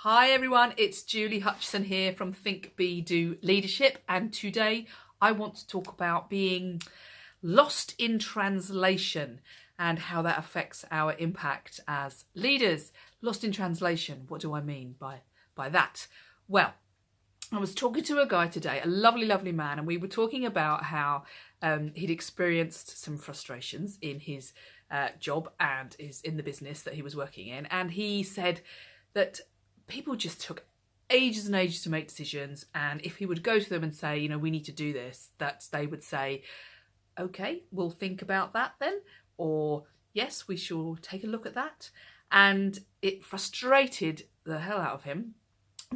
Hi everyone, it's Julie Hutchison here from Think, Be, Do Leadership, and today I want to talk about being lost in translation and how that affects our impact as leaders. Lost in translation, what do I mean by that? Well, I was talking to a guy today, a lovely, lovely man, and we were talking about how he'd experienced some frustrations in his job and is in the business that he was working in. And he said that people just took ages and ages to make decisions. And if he would go to them and say, we need to do this, that they would say, okay, we'll think about that then. Or yes, we shall take a look at that. And it frustrated the hell out of him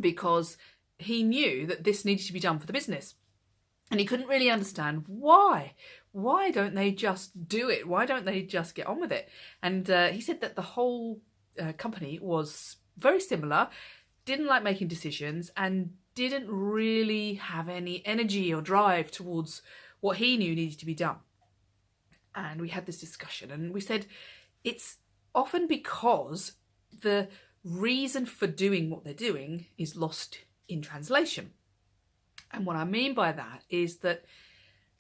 because he knew that this needed to be done for the business. And he couldn't really understand why. Why don't they just do it? Why don't they just get on with it? And he said that the whole company was very similar, didn't like making decisions, and didn't really have any energy or drive towards what he knew needed to be done. And we had this discussion, and we said it's often because the reason for doing what they're doing is lost in translation. And what I mean by that is that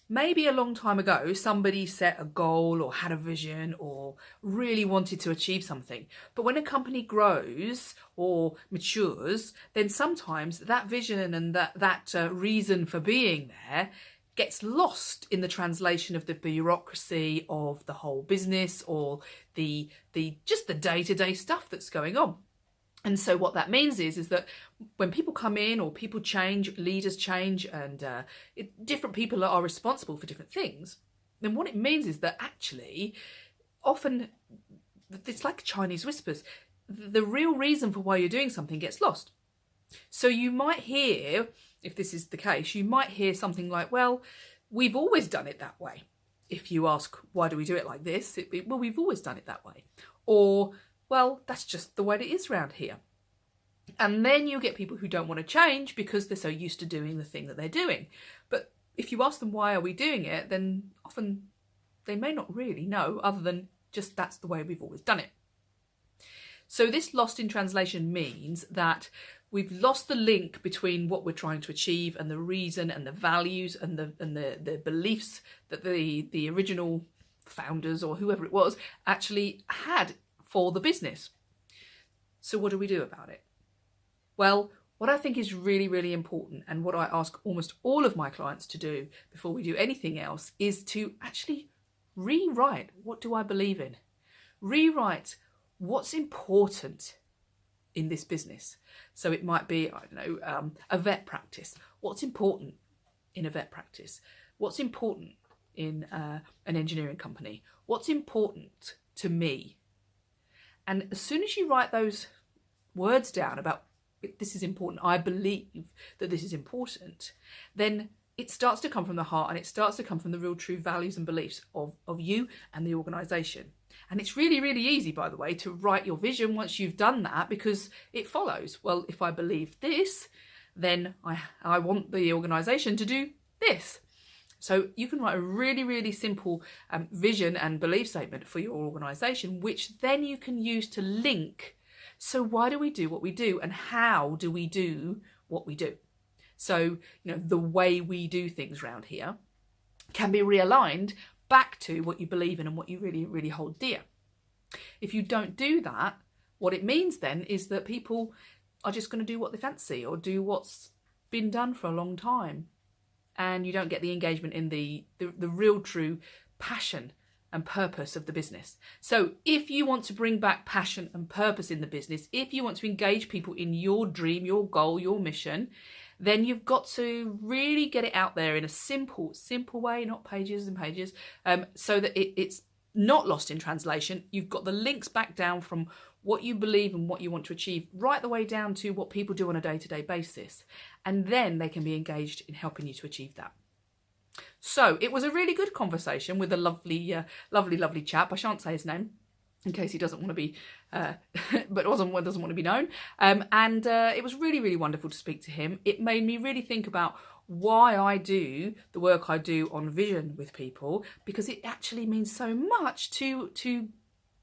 maybe a long time ago, somebody set a goal or had a vision or really wanted to achieve something. But when a company grows or matures, then sometimes that vision and that reason for being there gets lost in the translation of the bureaucracy of the whole business or the just the day-to-day stuff that's going on. And so what that means is that when people come in or people change, leaders change, and different people are responsible for different things, then what it means is that actually often it's like Chinese whispers. The real reason for why you're doing something gets lost. So you might hear, if this is the case, you might hear something like, well, we've always done it that way. If you ask, why do we do it like this? Well, we've always done it that way. Or, well, that's just the way it is around here. And then you get people who don't want to change because they're so used to doing the thing that they're doing. But if you ask them, why are we doing it? Then often they may not really know, other than just that's the way we've always done it. So this lost in translation means that we've lost the link between what we're trying to achieve and the reason and the values and the beliefs that the original founders or whoever it was actually had for the business. So what do we do about it? Well, what I think is really, really important, and what I ask almost all of my clients to do before we do anything else, is to actually rewrite, what do I believe in? Rewrite what's important in this business. So it might be, a vet practice. What's important in a vet practice? What's important in an engineering company? What's important to me? And as soon as you write those words down about this is important, I believe that this is important, then it starts to come from the heart, and it starts to come from the real true values and beliefs of you and the organisation. And it's really, really easy, by the way, to write your vision once you've done that, because it follows. Well, if I believe this, then I want the organisation to do this. So you can write a really, really simple vision and belief statement for your organisation, which then you can use to link. So why do we do what we do, and how do we do what we do? So, the way we do things around here can be realigned back to what you believe in and what you really, really hold dear. If you don't do that, what it means then is that people are just going to do what they fancy or do what's been done for a long time. And you don't get the engagement in the real true passion and purpose of the business. So if you want to bring back passion and purpose in the business, if you want to engage people in your dream, your goal, your mission, then you've got to really get it out there in a simple way, not pages and pages, so that it's not lost in translation. You've got the links back down from what you believe and what you want to achieve, right the way down to what people do on a day-to-day basis. And then they can be engaged in helping you to achieve that. So it was a really good conversation with a lovely chap. I shan't say his name in case he doesn't want to be, but doesn't want to be known. And it was really, really wonderful to speak to him. It made me really think about why I do the work I do on vision with people, because it actually means so much to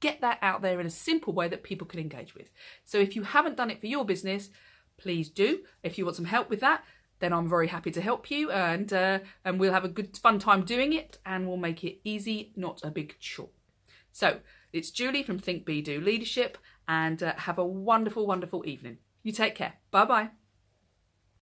get that out there in a simple way that people can engage with. So if you haven't done it for your business, please do. If you want some help with that, then I'm very happy to help you, and we'll have a good fun time doing it, and we'll make it easy, not a big chore. So it's Julie from Think Be Do Leadership, and have a wonderful, wonderful evening. You take care. Bye-bye.